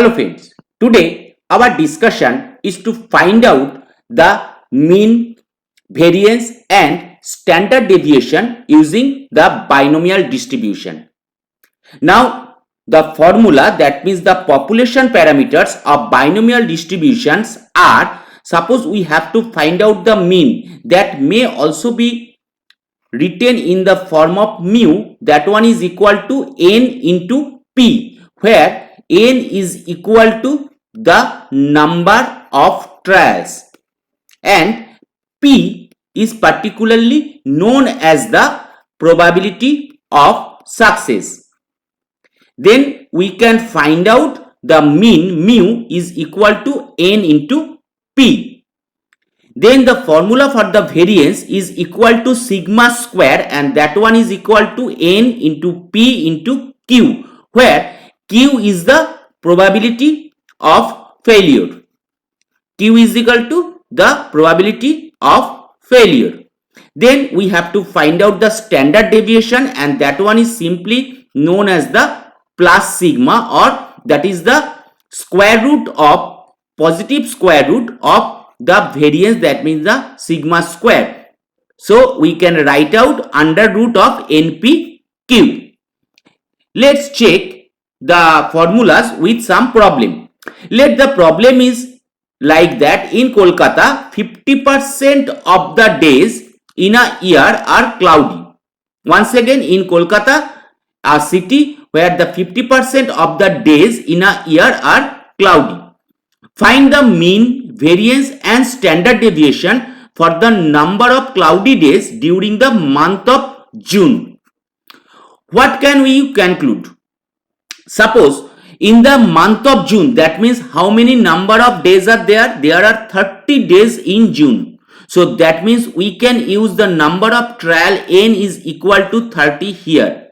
Hello friends, today our discussion is to find out the mean, variance and standard deviation using the binomial distribution. Now the formula, that means the population parameters of binomial distributions are, suppose we have to find out the mean, that may also be written in the form of mu, that one is equal to n into p, where n is equal to the number of trials and p is particularly known as the probability of success. Then we can find out the mean mu is equal to n into p. Then the formula for the variance is equal to sigma square, and that one is equal to n into p into q, where q is the probability of failure. Q is equal to the probability of failure. Then we have to find out the standard deviation, and that one is simply known as the plus sigma, or that is the square root of positive square root of the variance, that means the sigma square. So we can write out under root of npq. Let's check the formulas with some problem. Let the problem is like that: in Kolkata, 50% of the days in a year are cloudy. Once again, in Kolkata, a city where the 50% of the days in a year are cloudy. Find the mean, variance and standard deviation for the number of cloudy days during the month of June. What can we conclude? Suppose in the month of June, that means how many number of days are there? There are 30 days in June. So that means we can use the number of trial n is equal to 30 here.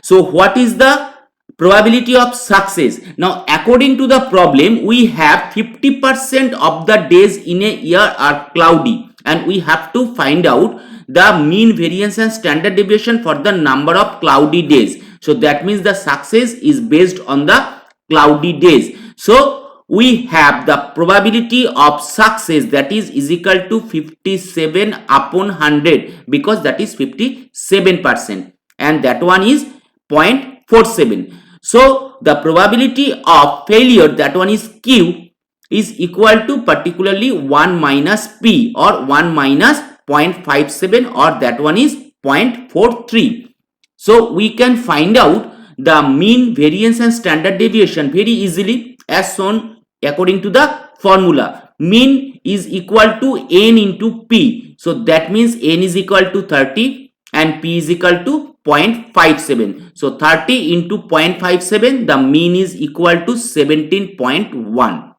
So what is the probability of success? Now according to the problem, we have 50% of the days in a year are cloudy, and we have to find out the mean, variance and standard deviation for the number of cloudy days. So that means the success is based on the cloudy days. So we have the probability of success, that is equal to 57 upon 100, because that is 57%, and that one is 0.47. So the probability of failure, that one is q, is equal to particularly 1 minus p, or 1 minus 0.57, or that one is 0.43. So we can find out the mean, variance and standard deviation very easily, as shown according to the formula. Mean is equal to n into p. So that means n is equal to 30 and p is equal to 0.57. So 30 into 0.57, the mean is equal to 17.1.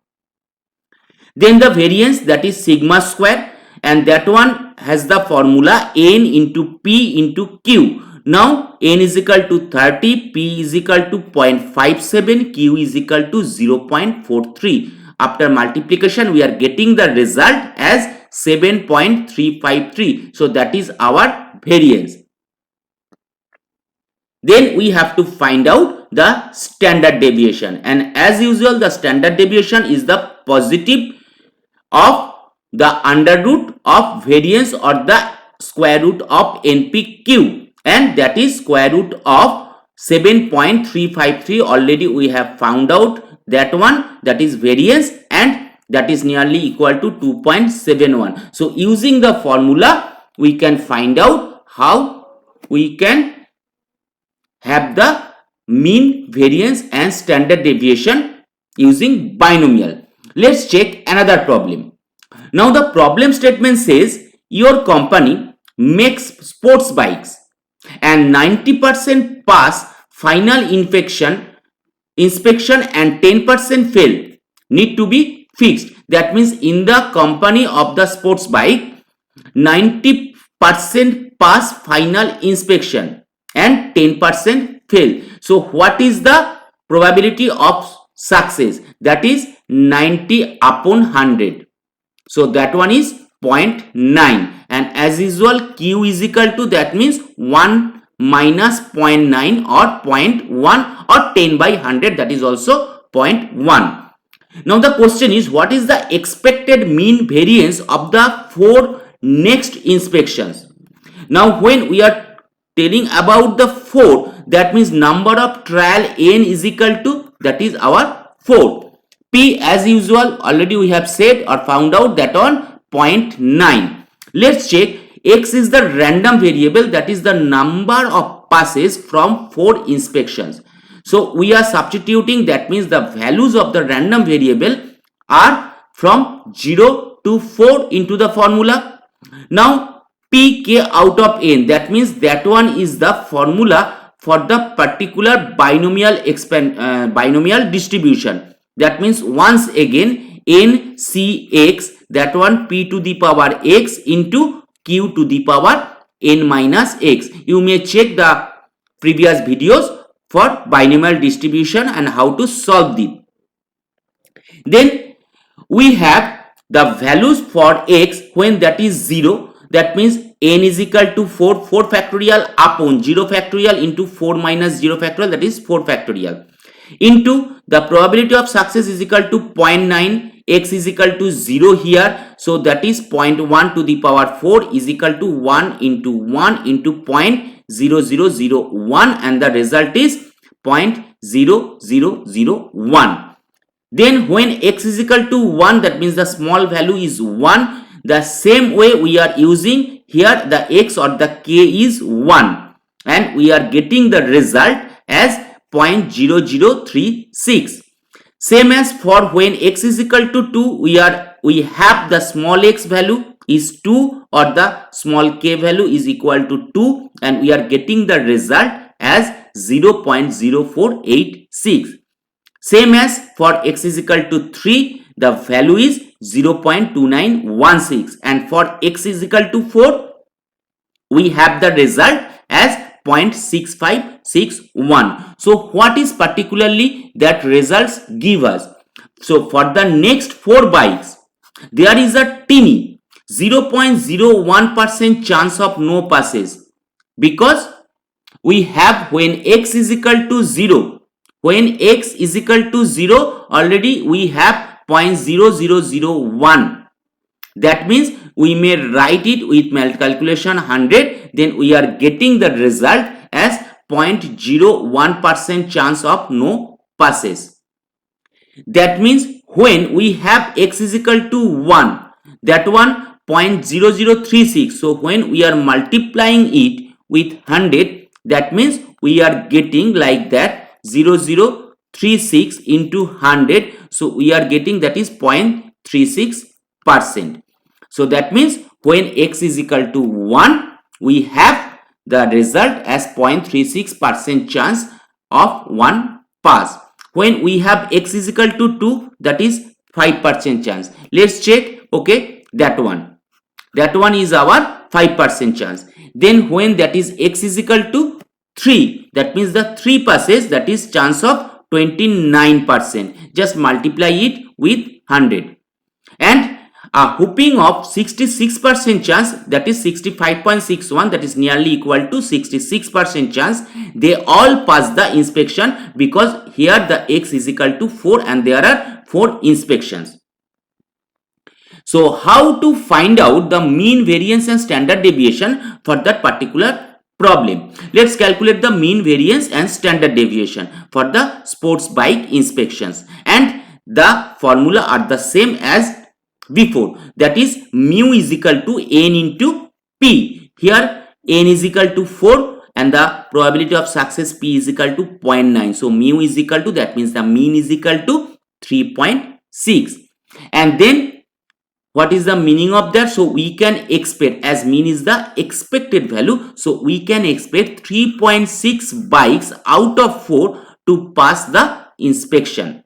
Then the variance, that is sigma square, and that one has the formula n into p into q. Now n is equal to 30, p is equal to 0.57, q is equal to 0.43. After multiplication, we are getting the result as 7.353. So that is our variance. Then we have to find out the standard deviation, and as usual the standard deviation is the positive of the under root of variance, or the square root of npq, and that is square root of 7.353. Already we have found out that one, that is variance, and that is nearly equal to 2.71. So using the formula, we can find out how we can have the mean, variance and standard deviation using binomial. Let's check another problem. Now the problem statement says your company makes sports bikes and 90% pass final inspection and 10% fail, need to be fixed. That means in the company of the sports bike, 90% pass final inspection and 10% fail. So what is the probability of success? That is 90 upon 100. So that one is 0.9, and as usual q is equal to, that means 1 minus 0.9 or 0.1 or 10 by 100, that is also 0.1. Now the question is, what is the expected mean variance of the 4 next inspections? Now when we are telling about the 4, that means number of trial n is equal to, that is our 4. P as usual already we have said or found out that on 0.9. Let's check. X is the random variable, that is the number of passes from 4 inspections. So we are substituting, that means the values of the random variable are from 0 to 4 into the formula. Now pk out of n, that means that one is the formula for the particular binomial distribution. That means once again ncx, that one p to the power x into q to the power n minus x. You may check the previous videos for binomial distribution and how to solve it. Then we have the values for x when that is 0, that means n is equal to 4 factorial upon 0 factorial into 4 minus 0 factorial, that is 4 factorial, into the probability of success is equal to 0.9, x is equal to 0 here, so that is 0.1 to the power 4 is equal to 1 into 0.0001, and the result is 0.0001. Then when x is equal to 1, that means the small value is 1. The same way we are using here, the x or the k is 1, and we are getting the result as 0.0036. Same as for when x is equal to 2, we have the small x value is 2 or the small k value is equal to 2, and we are getting the result as 0.0486. Same as for x is equal to 3, the value is 0.2916, and for x is equal to 4, we have the result as 0.6561. So what is particularly that results give us? So for the next 4 bikes, there is a teeny 0.01% chance of no passes, because we have when x is equal to 0, when x is equal to 0, already we have 0.0001. That means we may write it with calculation 100, then we are getting the result as 0.01% chance of no passes. That means when we have x is equal to 1, that one 0.0036. So when we are multiplying it with 100, that means we are getting like that 0036 into 100. So we are getting that is 0.36%. So that means when x is equal to 1, we have the result as 0.36% chance of one pass. When we have x is equal to 2, that is 5% chance. Let's check. Okay, that one is our 5% chance. Then when that is x is equal to 3, that means the 3 passes, that is chance of 29%. Just multiply it with 100. And a whooping of 66% chance, that is 65.61, that is nearly equal to 66% chance. They all pass the inspection, because here the x is equal to 4 and there are 4 inspections. So how to find out the mean variance and standard deviation for that particular problem? Let's calculate the mean variance and standard deviation for the sports bike inspections, and the formula are the same as before, that is mu is equal to n into p. Here n is equal to 4 and the probability of success p is equal to 0.9. So mu is equal to, that means the mean is equal to 3.6. And then what is the meaning of that? So we can expect, as mean is the expected value, so we can expect 3.6 bikes out of 4 to pass the inspection.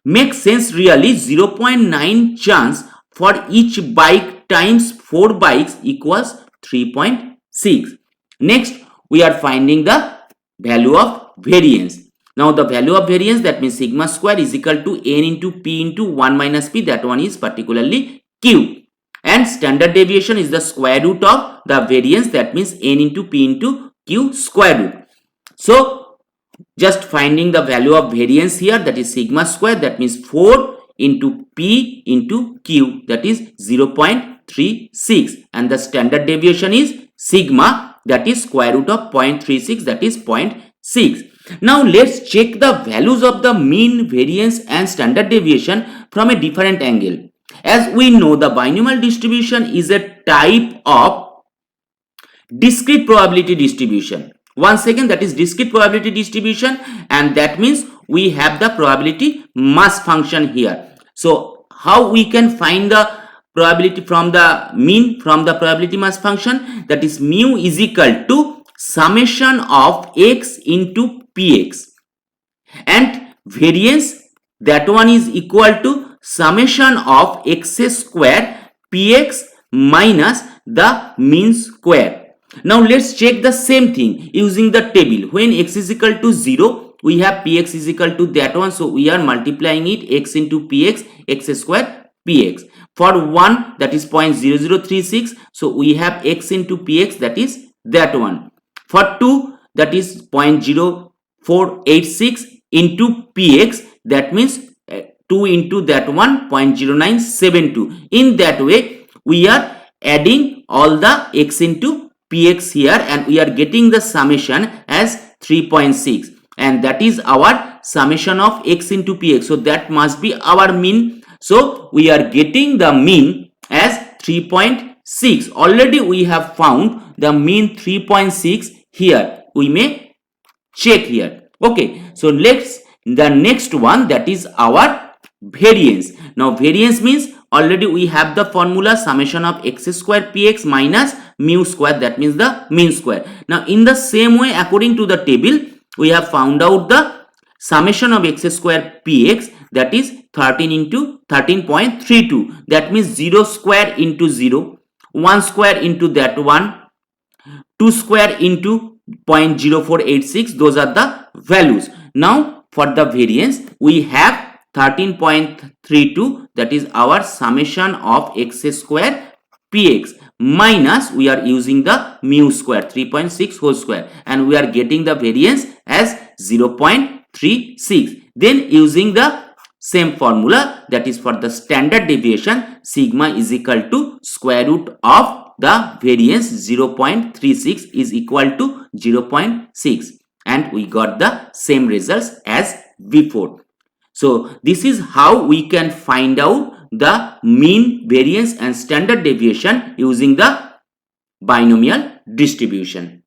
Makes sense really. 0.9 chance for each bike times 4 bikes equals 3.6. Next we are finding the value of variance. Now the value of variance, that means sigma square is equal to n into p into 1 minus p, that one is particularly q, and standard deviation is the square root of the variance, that means n into p into q square root. So just finding the value of variance here, that is sigma square, that means 4 into P into Q, that is 0.36, and the standard deviation is sigma, that is square root of 0.36, that is 0.6. Now let's check the values of the mean, variance and standard deviation from a different angle. As we know, the binomial distribution is a type of discrete probability distribution. Once again, that is discrete probability distribution, and that means we have the probability mass function here. So how we can find the probability from the mean from the probability mass function? That is mu is equal to summation of x into px, and variance, that one is equal to summation of x square px minus the mean square. Now let's check the same thing using the table. When x is equal to 0, we have px is equal to that one, so we are multiplying it, x into px, x square px. For 1, that is 0.0036, so we have x into px, that is that one. For 2, that is 0.0486 into px, that means 2 into that one, 0.0972. In that way, we are adding all the x into px here, and we are getting the summation as 3.6, and that is our summation of x into px, so that must be our mean. So we are getting the mean as 3.6. already we have found the mean 3.6 here. We may check here. Okay, so let's the next one, that is our variance. Now variance means already we have the formula summation of x square px minus mu square, that means the mean square. Now in the same way, according to the table, we have found out the summation of x square px, that is 13 into 13.32, that means 0 square into 0, 1 square into that one, 2 square into 0.0486, those are the values. Now for the variance, we have 13.32, that is our summation of x square px minus, we are using the mu square 3.6 whole square, and we are getting the variance as 0.36. Then using the same formula, that is for the standard deviation, sigma is equal to square root of the variance 0.36 is equal to 0.6, and we got the same results as before. So this is how we can find out the mean, variance and standard deviation using the binomial distribution.